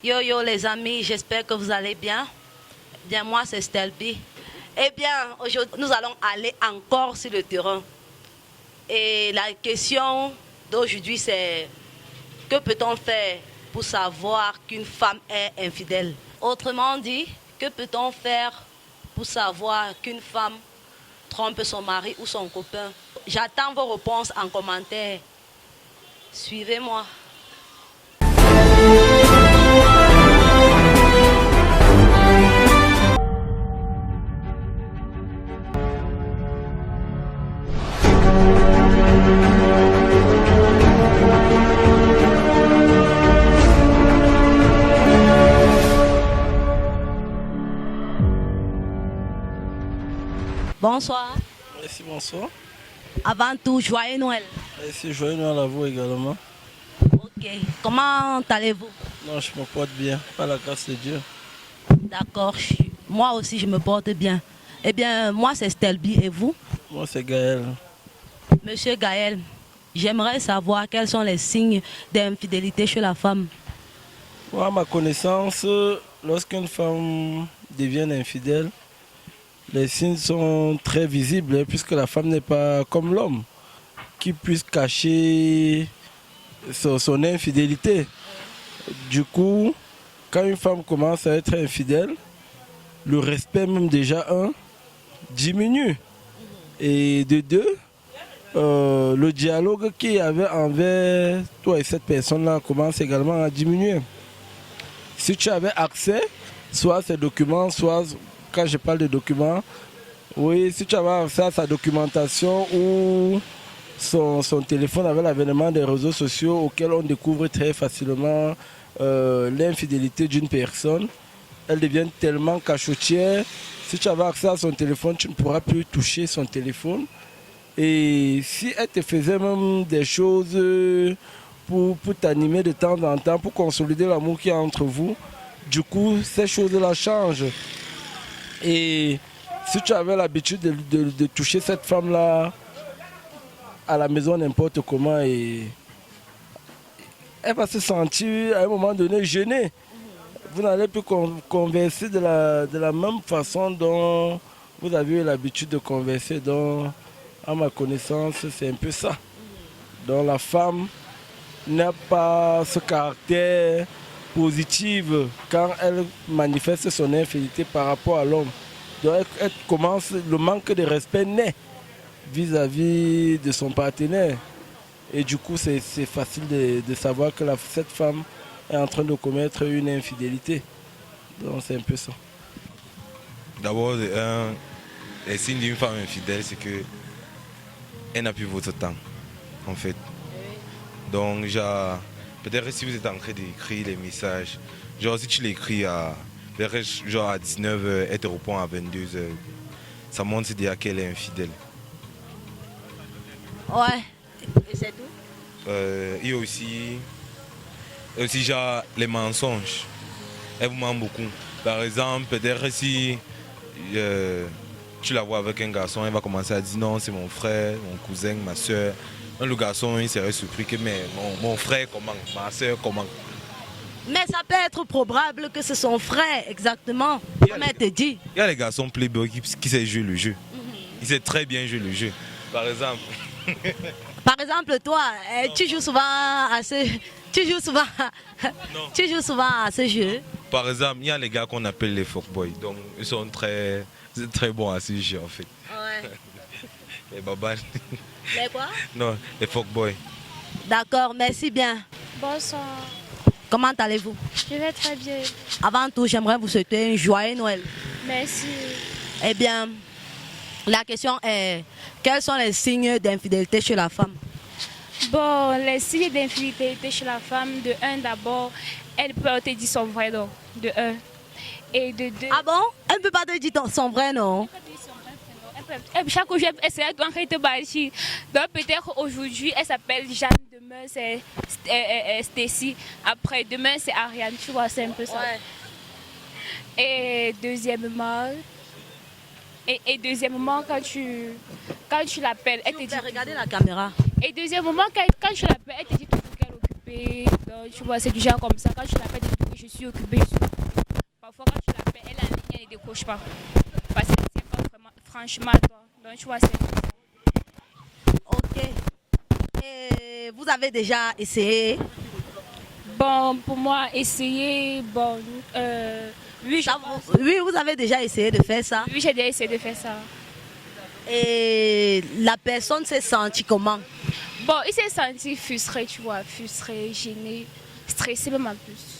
Yo yo les amis, j'espère que vous allez bien. Bien moi c'est Stelby. Eh bien aujourd'hui nous allons aller encore sur le terrain. Et la question d'aujourd'hui c'est que peut-on faire pour savoir qu'une femme est infidèle? Autrement dit, que peut-on faire pour savoir qu'une femme trompe son mari ou son copain? J'attends vos réponses en commentaire. Suivez-moi. Bonsoir. Merci, bonsoir. Avant tout, joyeux Noël. Merci, joyeux Noël à vous également. Ok. Comment allez-vous? Non, je me porte bien, par la grâce de Dieu. D'accord. Moi aussi, je me porte bien. Eh bien, moi, c'est Stelby. Et vous? Moi, c'est Gaël. Monsieur Gaël, j'aimerais savoir quels sont les signes d'infidélité chez la femme. Moi, à ma connaissance, lorsqu'une femme devient infidèle, les signes sont très visibles, hein, puisque la femme n'est pas comme l'homme, qui puisse cacher son infidélité. Du coup, quand une femme commence à être infidèle, le respect même déjà, diminue. Et de deux, le dialogue qu'il y avait envers toi et cette personne-là commence également à diminuer. Si tu avais accès, soit à ces documents, soit, quand je parle de documents, oui, si tu avais accès à sa documentation ou son téléphone avec l'avènement des réseaux sociaux auxquels on découvre très facilement l'infidélité d'une personne, elle devient tellement cachotière. Si tu avais accès à son téléphone, tu ne pourras plus toucher son téléphone. Et si elle te faisait même des choses pour t'animer de temps en temps, pour consolider l'amour qu'il y a entre vous, du coup, ces choses-là changent. Et si tu avais l'habitude de toucher cette femme-là à la maison n'importe comment, et elle va se sentir à un moment donné gênée. Vous n'allez plus converser de la même façon dont vous avez eu l'habitude de converser. Donc, à ma connaissance, c'est un peu ça. Donc la femme n'a pas ce caractère positif quand elle manifeste son infidélité par rapport à l'homme. Donc elle commence, le manque de respect naît vis-à-vis de son partenaire. Et du coup, c'est facile de savoir que cette femme est en train de commettre une infidélité. Donc c'est un peu ça. D'abord, les signes d'une femme infidèle, c'est que elle n'a plus votre temps, en fait. Donc, genre, peut-être si vous êtes en train d'écrire les messages, genre si tu l'écris à 19h, elle te répond à 22h, ça montre déjà qu'elle est infidèle. Ouais. Et c'est tout? Il y a aussi genre les mensonges. Elle vous ment beaucoup. Par exemple, peut-être si tu la vois avec un garçon, elle va commencer à dire non, c'est mon frère, mon cousin, ma soeur. Le garçon, il serait surpris que mais mon frère comment, ma soeur comment. Mais ça peut être probable que c'est son frère, exactement, comme elle te dit. Il y a les garçons playboy qui savent jouer le jeu. Ils savent très bien jouer le jeu. Par exemple. Par exemple, toi, tu joues souvent à ce... Tu joues souvent... Tu joues souvent à ce jeu. Par exemple, il y a les gars qu'on appelle les fuckboys. Donc, ils sont très bons à ce jeu, en fait. Ouais. Les babans. Les quoi? Non, les fuckboys. D'accord, merci bien. Bonsoir, Comment allez-vous? je vais très bien. Avant tout, j'aimerais vous souhaiter un joyeux Noël. Merci. Eh bien, la question est, quels sont les signes d'infidélité chez la femme? Bon, les signes d'infidélité chez la femme, de un, d'abord, elle peut te dire son vrai nom, de un. Et de deux, Ah bon? Elle ne peut pas te dire son vrai nom? chaque jour, elle essaie de te bâtir. Donc peut-être aujourd'hui, elle s'appelle Jeanne, demain c'est Stacy, après demain c'est Ariane, tu vois, c'est un peu ça. Ouais. Et deuxièmement, quand tu l'appelles, elle te dit... Regardez la caméra. Et deuxièmement, quand tu l'appelles, elle te dit toujours qu'elle est occupée. Donc, tu vois, c'est du genre comme ça. Quand tu l'appelles, elle te dit je suis occupée. Parfois, quand tu l'appelles, elle est en ligne, elle ne décroche pas. Parce qu'elle ne tient pas vraiment, franchement à toi. Donc, tu vois, c'est... Ok. Et vous avez déjà essayé? Bon, pour moi, essayer, bon, oui, Oui, vous avez déjà essayé de faire ça. oui, j'ai déjà essayé de faire ça. Et la personne s'est sentie comment? Bon, il s'est senti frustré, tu vois, frustré, gêné, stressé même en plus.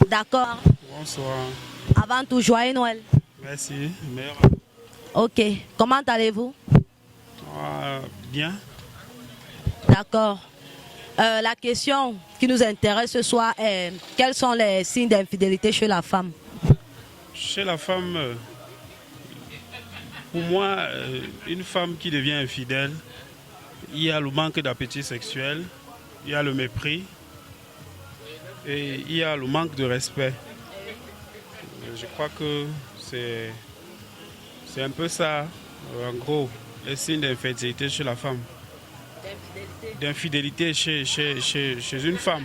D'accord. Bonsoir. Avant tout, joyeux Noël. Merci. Meilleur. Ok. Comment allez-vous? Bien. D'accord. La question qui nous intéresse ce soir est quels sont les signes d'infidélité chez la femme? Chez la femme, pour moi, une femme qui devient infidèle, il y a le manque d'appétit sexuel, il y a le mépris et il y a le manque de respect. Je crois que c'est un peu ça, en gros, les signes d'infidélité chez la femme. D'infidélité chez une femme.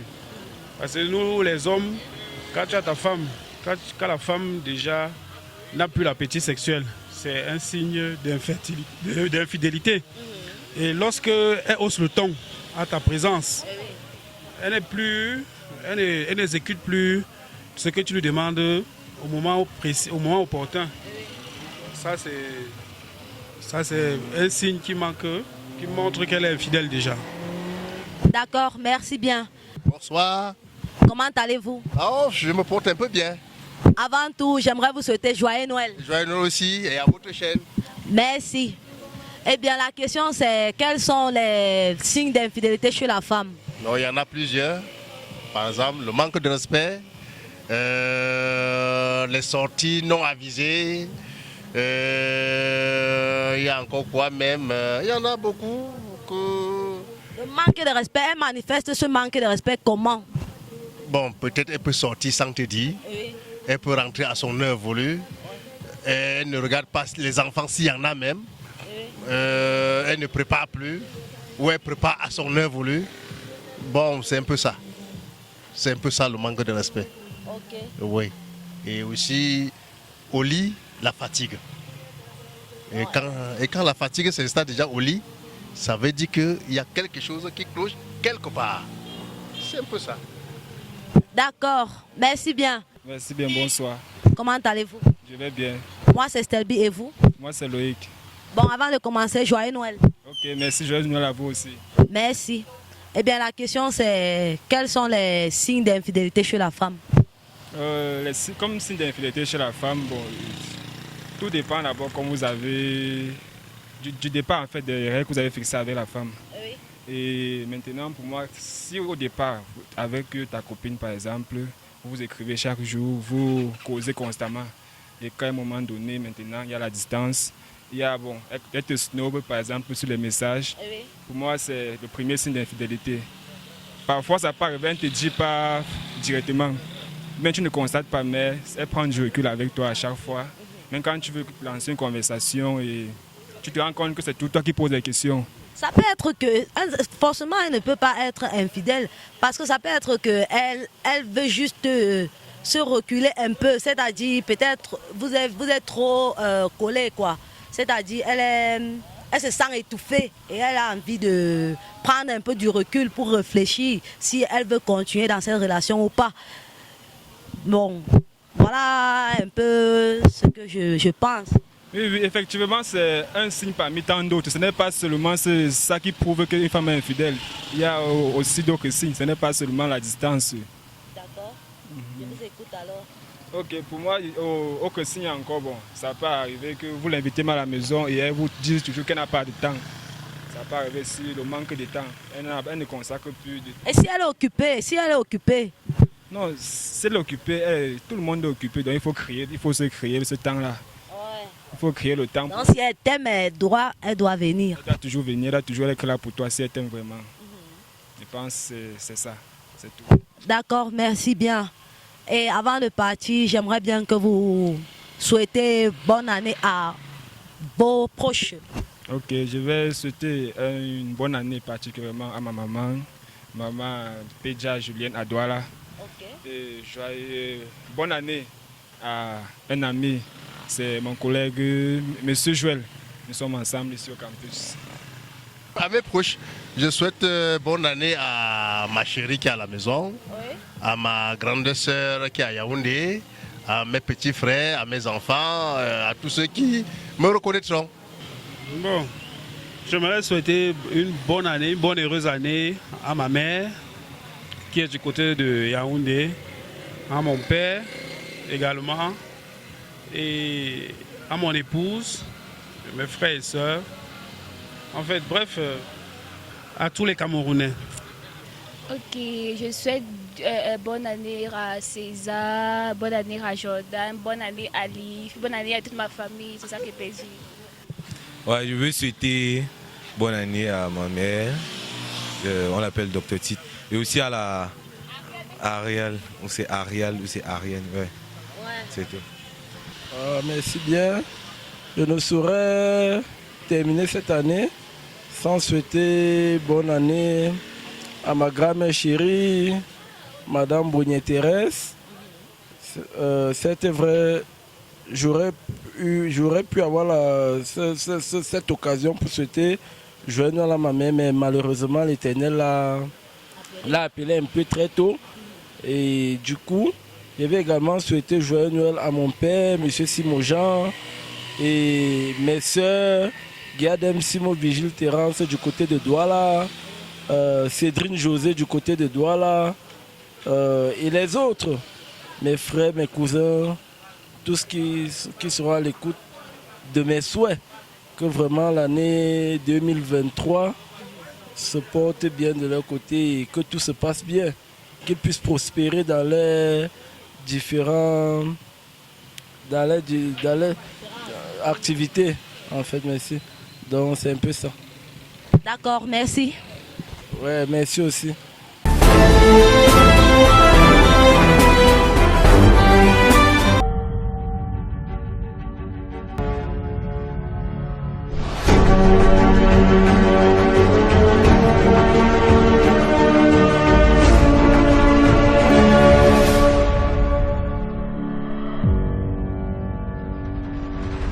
Parce que nous, les hommes, quand tu as ta femme, quand la femme déjà n'a plus l'appétit sexuel, c'est un signe d'infidélité. Et lorsque elle hausse le ton à ta présence, elle n'exécute plus ce que tu lui demandes au moment précis, au moment opportun. Ça, c'est un signe qui montre qu'elle est infidèle déjà. D'accord, merci bien. Bonsoir. Comment allez-vous? Oh, je me porte un peu bien. Avant tout, j'aimerais vous souhaiter joyeux Noël. Joyeux Noël aussi et à votre chaîne. Merci. Eh bien, la question c'est quels sont les signes d'infidélité chez la femme? Non, il y en a plusieurs. Par exemple, le manque de respect, les sorties non avisées. Il y a encore quoi même? Il y en a beaucoup. Le manque de respect, elle manifeste ce manque de respect comment? Bon, peut-être elle peut sortir sans te dire. Oui. Elle peut rentrer à son heure voulue. Elle ne regarde pas les enfants s'il y en a même. Elle ne prépare plus. Ou elle prépare à son heure voulue. Bon, c'est un peu ça. C'est un peu ça le manque de respect. Ok. Oui. Et aussi, au lit, la fatigue. Et quand la fatigue s'installe déjà au lit, ça veut dire qu'il y a quelque chose qui cloche quelque part. C'est un peu ça. D'accord, merci bien. Merci bien, bonsoir. Comment allez-vous? Je vais bien. Moi c'est Stelby et vous? Moi c'est Loïc. Bon, avant de commencer, joyeux Noël. Ok, merci, joyeux Noël à vous aussi. Merci. Eh bien, la question c'est quels sont les signes d'infidélité chez la femme? Comme signe d'infidélité chez la femme, bon, tout dépend d'abord comme vous avez du départ en fait des règles que vous avez fixées avec la femme. Oui. Et maintenant pour moi, si au départ avec ta copine par exemple, vous écrivez chaque jour, vous causez constamment et qu'à un moment donné maintenant il y a la distance, il y a bon, elle te snob par exemple sur les messages. Oui. Pour moi c'est le premier signe d'infidélité. Parfois ça peut arriver, elle ne te dit pas directement. Mais tu ne constates pas, mais elle prend du recul avec toi à chaque fois. Même quand tu veux lancer une conversation et tu te rends compte que c'est tout toi qui poses les questions. Ça peut être que, forcément, elle ne peut pas être infidèle, parce que ça peut être qu'elle veut juste se reculer un peu, c'est-à-dire peut-être vous êtes trop collés, quoi. C'est-à-dire elle se sent étouffée et elle a envie de prendre un peu du recul pour réfléchir si elle veut continuer dans cette relation ou pas. Bon, voilà un peu ce que je pense. Oui, effectivement, c'est un signe parmi tant d'autres. Ce n'est pas seulement ça qui prouve qu'une femme est infidèle. Il y a aussi d'autres signes. Ce n'est pas seulement la distance. D'accord. Je vous écoute alors. Ok, pour moi, autre signe encore, bon, ça peut arriver que vous l'invitez à la maison et elle vous dit toujours qu'elle n'a pas de temps. Ça peut arriver si le manque de temps. Elle ne consacre plus de temps. Et si elle est occupée? Non, c'est l'occupé, tout le monde est occupé, donc il faut se créer ce temps-là. Ouais. Il faut créer le temps. Donc si elle t'aime, elle doit venir. Elle doit toujours venir, elle doit toujours être là pour toi si elle t'aime vraiment. Je pense que c'est ça, c'est tout. D'accord, merci bien. Et avant de partir, j'aimerais bien que vous souhaitez bonne année à vos proches. Ok, je vais souhaiter une bonne année particulièrement à ma maman Pédia Julienne à Douala. Ok. Et bonne année à un ami, c'est mon collègue Monsieur Joël. Nous sommes ensemble ici au campus. À mes proches, je souhaite bonne année à ma chérie qui est à la maison, Oui. à ma grande sœur qui est à Yaoundé, à mes petits frères, à mes enfants, à tous ceux qui me reconnaîtront. Bon, j'aimerais souhaiter une bonne année, une bonne heureuse année à ma mère qui est du côté de Yaoundé, à mon père également, et à mon épouse, mes frères et sœurs. En fait, bref, à tous les Camerounais. Ok, je souhaite bonne année à César, bonne année à Jordan, bonne année à Alif, bonne année à toute ma famille, c'est ça qui est plaisir. Ouais, je veux souhaiter bonne année à ma mère, on l'appelle Dr Tite, et aussi à la Ariel, ou c'est Ariel ou c'est Ariane, ouais. C'est tout. Merci bien. Je ne saurais terminer cette année sans souhaiter bonne année à ma grand-mère chérie, Madame Brunier-Thérèse. C'était vrai, j'aurais pu avoir cette occasion pour souhaiter joyeux Noël à ma mère, mais malheureusement l'Éternel l'a appelé un peu très tôt. Et du coup, je vais également souhaiter joyeux Noël à mon père, M. Simon Jean, et mes soeurs, Gardem Simon Vigile Terence du côté de Douala, Cédrine José du côté de Douala, et les autres, mes frères, mes cousins, tous qui seront à l'écoute de mes souhaits, que vraiment l'année 2023 se porte bien de leur côté et que tout se passe bien, qu'ils puissent prospérer dans les différentes activités, en fait, merci. Donc c'est un peu ça. D'accord, merci. Ouais, merci aussi.